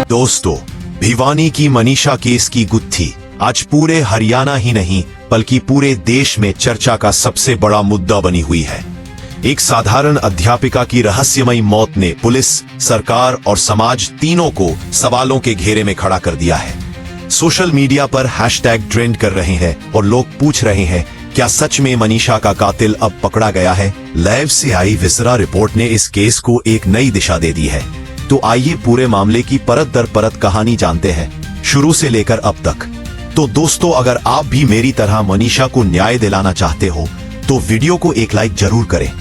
दोस्तों, भिवानी की मनीषा केस की गुत्थी आज पूरे हरियाणा ही नहीं बल्कि पूरे देश में चर्चा का सबसे बड़ा मुद्दा बनी हुई है। एक साधारण अध्यापिका की रहस्यमयी मौत ने पुलिस, सरकार और समाज तीनों को सवालों के घेरे में खड़ा कर दिया है। सोशल मीडिया पर हैशटैग ट्रेंड कर रहे हैं और लोग पूछ रहे हैं, क्या सच में मनीषा का कातिल अब पकड़ा गया है? लाइव से आई विसरा रिपोर्ट ने इस केस को एक नई दिशा दे दी है। तो आइए पूरे मामले की परत दर परत कहानी जानते हैं, शुरू से लेकर अब तक। तो दोस्तों, अगर आप भी मेरी तरह मनीषा को न्याय दिलाना चाहते हो तो वीडियो को एक लाइक जरूर करें।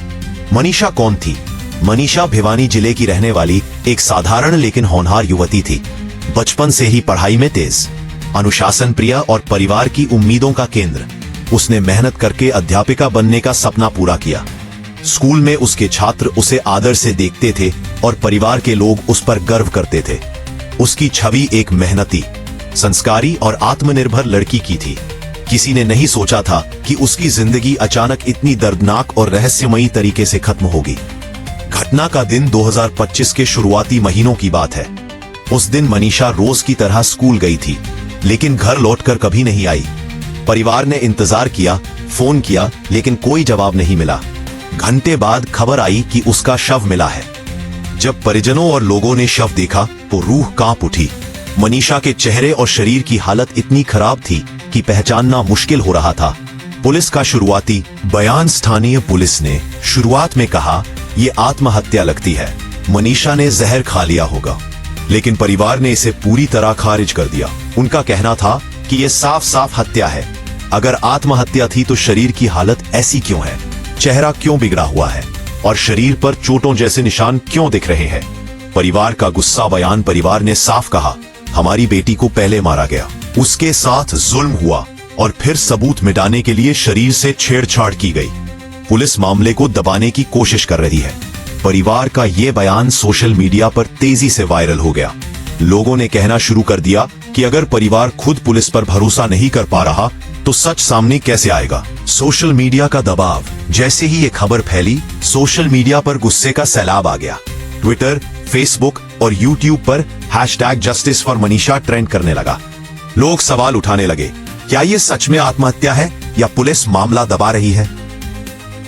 मनीषा कौन थी? मनीषा भिवानी जिले की रहने वाली एक साधारण लेकिन होनहार युवती थी। बचपन से ही पढ़ाई में तेज, अनुशासन प्रिय और परिवार की उम्मीदों का केंद्र। उसने मेहनत करके अध्यापिका बनने का सपना पूरा किया। स्कूल में उसके छात्र उसे आदर से देखते थे और परिवार के लोग उस पर गर्व करते थे। उसकी छवि एक मेहनती, संस्कारी और आत्मनिर्भर लड़की की थी। किसी ने नहीं सोचा था कि उसकी जिंदगी अचानक इतनी दर्दनाक और रहस्यमयी तरीके से खत्म होगी। घटना का दिन 2025 के शुरुआती महीनों की बात है। उस दिन मनीषा रोज की तरह स्कूल गई थी, लेकिन घर लौटकर कभी नहीं आई। परिवार ने इंतजार किया, फोन किया, लेकिन कोई जवाब नहीं मिला। घंटे बाद खबर आई कि उसका शव मिला है। जब परिजनों और लोगों ने शव देखा तो रूह कांप उठी। मनीषा के चेहरे और शरीर की हालत इतनी खराब थी कि पहचानना मुश्किल हो रहा था। पुलिस का शुरुआती बयान स्थानीय पुलिस ने शुरुआत में कहा, ये आत्महत्या लगती है, मनीषा ने जहर खा लिया होगा। लेकिन परिवार ने इसे पूरी तरह खारिज कर दिया। उनका कहना था कि ये साफ साफ हत्या है। अगर आत्महत्या थी तो शरीर की हालत ऐसी क्यों है? चेहरा क्यों बिगड़ा हुआ है और शरीर पर चोटों जैसे निशान क्यों दिख रहे हैं? परिवार का गुस्सा बयान। परिवार ने साफ कहा, हमारी बेटी को पहले मारा गया, उसके साथ जुल्म हुआ और फिर सबूत मिटाने के लिए शरीर से छेड़छाड़ की गई। पुलिस मामले को दबाने की कोशिश कर रही है। परिवार का ये बयान सोशल मीडिया पर तेजी से वायरल हो गया। लोगों ने कहना शुरू कर दिया कि अगर परिवार खुद पुलिस पर भरोसा नहीं कर पा रहा तो सच सामने कैसे आएगा? सोशल मीडिया का दबाव। जैसे ही ये खबर फैली, सोशल मीडिया पर गुस्से का सैलाब आ गया। ट्विटर, फेसबुक और यूट्यूब पर hashtag justice for Manisha trend करने लगा। लोग सवाल उठाने लगे, क्या ये सच में आत्महत्या है या पुलिस मामला दबा रही है?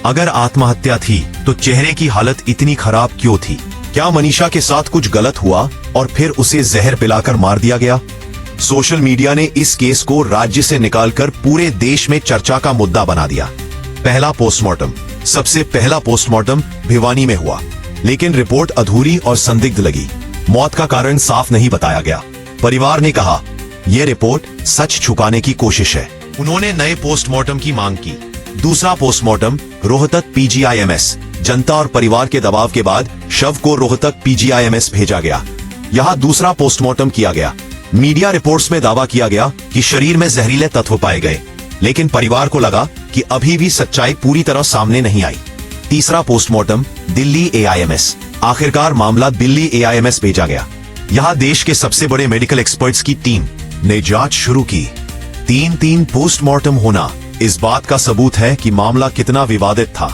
अगर आत्महत्या थी तो चेहरे की हालत इतनी खराब क्यों थी? क्या मनीषा के साथ कुछ गलत हुआ और फिर उसे जहर पिलाकर मार दिया गया? सोशल मीडिया ने इस केस को राज्य से निकालकर पूरे देश में चर्चा का मुद्दा बना दिया। पहला पोस्टमार्टम। सबसे पहला पोस्टमार्टम भिवानी में हुआ, लेकिन रिपोर्ट अधूरी और संदिग्ध लगी। मौत का कारण साफ नहीं बताया गया। परिवार ने कहा, यह रिपोर्ट सच छुपाने की कोशिश है। उन्होंने नए पोस्टमार्टम की मांग की। दूसरा पोस्टमार्टम रोहतक PGIMS। जनता और परिवार के दबाव के बाद शव को रोहतक PGIMS भेजा गया। यहाँ दूसरा पोस्टमार्टम किया गया। मीडिया रिपोर्ट्स में दावा किया गया कि शरीर में जहरीले तत्व पाए गए, लेकिन परिवार को लगा कि अभी भी सच्चाई पूरी तरह सामने नहीं आई। तीसरा पोस्टमार्टम दिल्ली AIMS। आखिरकार मामला दिल्ली AIMS भेजा गया। यहाँ देश के सबसे बड़े मेडिकल एक्सपर्ट्स की टीम ने जांच शुरू की। तीन पोस्टमार्टम होना इस बात का सबूत है कि मामला कितना विवादित था।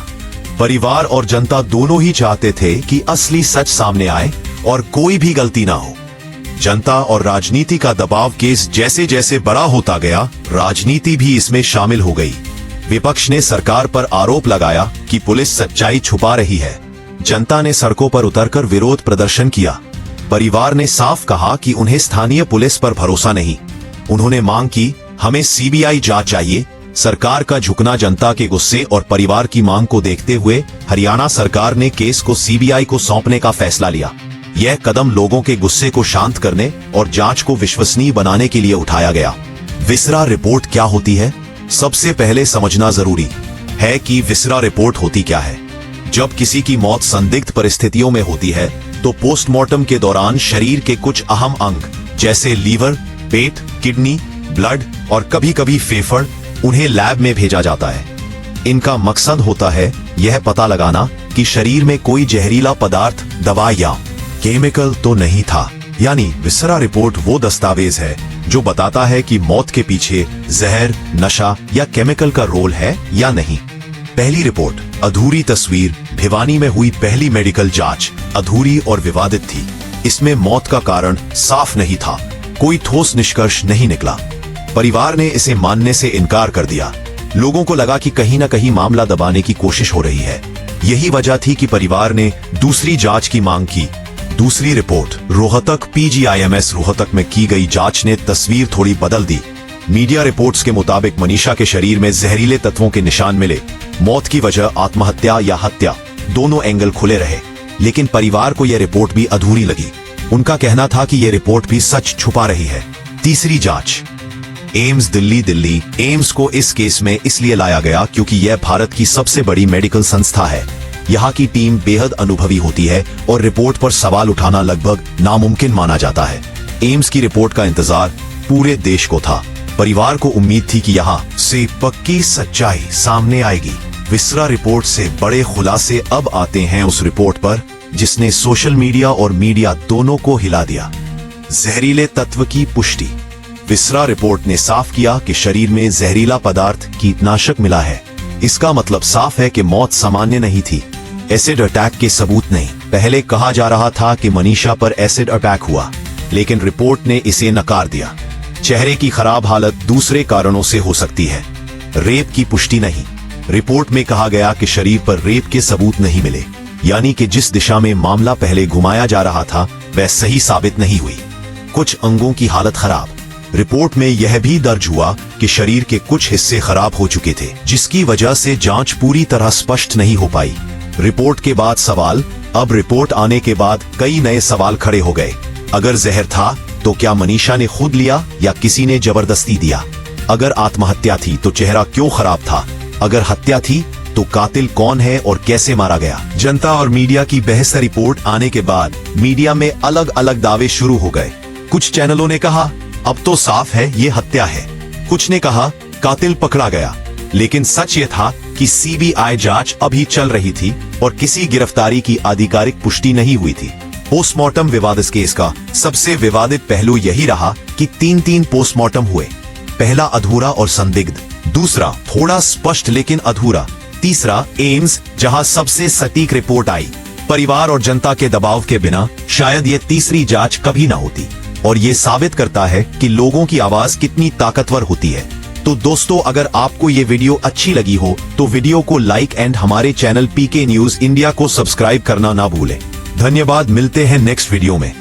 परिवार और जनता दोनों ही चाहते थे कि असली सच सामने आए और कोई भी गलती ना हो। जनता और राजनीति का दबाव। केस जैसे जैसे बड़ा होता गया, राजनीति भी इसमें शामिल हो गई। विपक्ष ने सरकार पर आरोप लगाया कि पुलिस सच्चाई छुपा रही है। जनता ने सड़कों पर उतरकर विरोध प्रदर्शन किया। परिवार ने साफ कहा कि उन्हें स्थानीय पुलिस पर भरोसा नहीं। उन्होंने मांग की, हमें CBI जांच चाहिए। सरकार का झुकना जनता के गुस्से और परिवार की मांग को देखते हुए हरियाणा सरकार ने केस को CBI को सौंपने का फैसला लिया। यह कदम लोगों के गुस्से को शांत करने और जांच को विश्वसनीय बनाने के लिए उठाया गया। विसरा रिपोर्ट क्या होती है? सबसे पहले समझना जरूरी है कि विसरा रिपोर्ट होती क्या है। जब किसी की मौत संदिग्ध परिस्थितियों में होती है तो पोस्टमार्टम के दौरान शरीर के कुछ अहम अंग जैसे लीवर, पेट, किडनी, ब्लड और कभी कभी फेफड़ उन्हें लैब में भेजा जाता है। इनका मकसद होता है यह पता लगाना कि शरीर में कोई जहरीला पदार्थ, दवा या केमिकल तो नहीं था। यानी विसरा रिपोर्ट वो दस्तावेज है जो बताता है कि मौत के पीछे जहर, नशा या केमिकल का रोल है या नहीं। पहली रिपोर्ट अधूरी तस्वीर। भिवानी में हुई पहली मेडिकल जांच अधूरी और विवादित थी। इसमें मौत का कारण साफ नहीं था, कोई ठोस निष्कर्ष नहीं निकला। परिवार ने इसे मानने से इनकार कर दिया। लोगों को लगा कि कहीं न कहीं मामला दबाने की कोशिश हो रही है। यही वजह थी कि परिवार ने दूसरी जांच की मांग की। दूसरी रिपोर्ट रोहतक PGIMS रोहतक में की गई जांच ने तस्वीर थोड़ी बदल दी। मीडिया रिपोर्ट्स के मुताबिक मनीषा के शरीर में जहरीले तत्वों के निशान मिले। मौत की वजह आत्महत्या या हत्या, दोनों एंगल खुले रहे, लेकिन परिवार को यह रिपोर्ट भी अधूरी लगी। उनका कहना था कि यह रिपोर्ट भी सच छुपा रही है। तीसरी जांच एम्स दिल्ली। एम्स को इस केस में इसलिए लाया गया क्योंकि यह भारत की सबसे बड़ी मेडिकल संस्था है। यहाँ की टीम बेहद अनुभवी होती है और रिपोर्ट पर सवाल उठाना लगभग नामुमकिन माना जाता है। एम्स की रिपोर्ट का इंतजार पूरे देश को था। परिवार को उम्मीद थी कि यहाँ से पक्की सच्चाई सामने आएगी। विसरा रिपोर्ट से बड़े खुलासे अब आते हैं उस रिपोर्ट पर जिसने सोशल मीडिया और मीडिया दोनों को हिला दिया। जहरीले तत्व की पुष्टि। विसरा रिपोर्ट ने साफ किया कि शरीर में जहरीला पदार्थ कीटनाशक मिला है। इसका मतलब साफ है कि मौत सामान्य नहीं थी, एसिड अटैक के सबूत नहीं। पहले कहा जा रहा था कि मनीषा पर एसिड अटैक हुआ, लेकिन रिपोर्ट ने इसे नकार दिया। चेहरे की खराब हालत दूसरे कारणों से हो सकती है, रेप की पुष्टि नहीं। रिपोर्ट में कहा गया कि शरीर पर रेप के सबूत नहीं मिले, यानी कि जिस दिशा में मामला पहले घुमाया जा रहा था वह सही साबित नहीं हुई। कुछ अंगों की हालत खराब। रिपोर्ट में यह भी दर्ज हुआ कि शरीर के कुछ हिस्से खराब हो चुके थे, जिसकी वजह से जांच पूरी तरह स्पष्ट नहीं हो पाई। रिपोर्ट के बाद सवाल। अब रिपोर्ट आने के बाद कई नए सवाल खड़े हो गए। अगर जहर था तो क्या मनीषा ने खुद लिया या किसी ने जबरदस्ती दिया? अगर आत्महत्या थी तो चेहरा क्यों खराब था? अगर हत्या थी तो कातिल कौन है और कैसे मारा गया? जनता और मीडिया की बहस। रिपोर्ट आने के बाद मीडिया में अलग अलग दावे शुरू हो गए। कुछ चैनलों ने कहा अब तो साफ है ये हत्या है, कुछ ने कहा कातिल पकड़ा गया, लेकिन सच ये था कि CBI जांच अभी चल रही थी और किसी गिरफ्तारी की आधिकारिक पुष्टि नहीं हुई थी। पोस्टमार्टम विवाद। इस केस का सबसे विवादित पहलू यही रहा कि तीन पोस्टमार्टम हुए। पहला अधूरा और संदिग्ध, दूसरा थोड़ा स्पष्ट लेकिन अधूरा, तीसरा एम्स जहां सबसे सटीक रिपोर्ट आई। परिवार और जनता के दबाव के बिना शायद ये तीसरी जांच कभी ना होती, और ये साबित करता है कि लोगों की आवाज कितनी ताकतवर होती है। तो दोस्तों, अगर आपको ये वीडियो अच्छी लगी हो तो वीडियो को लाइक एंड हमारे चैनल PK न्यूज इंडिया को सब्सक्राइब करना ना भूलें। धन्यवाद। मिलते हैं नेक्स्ट वीडियो में।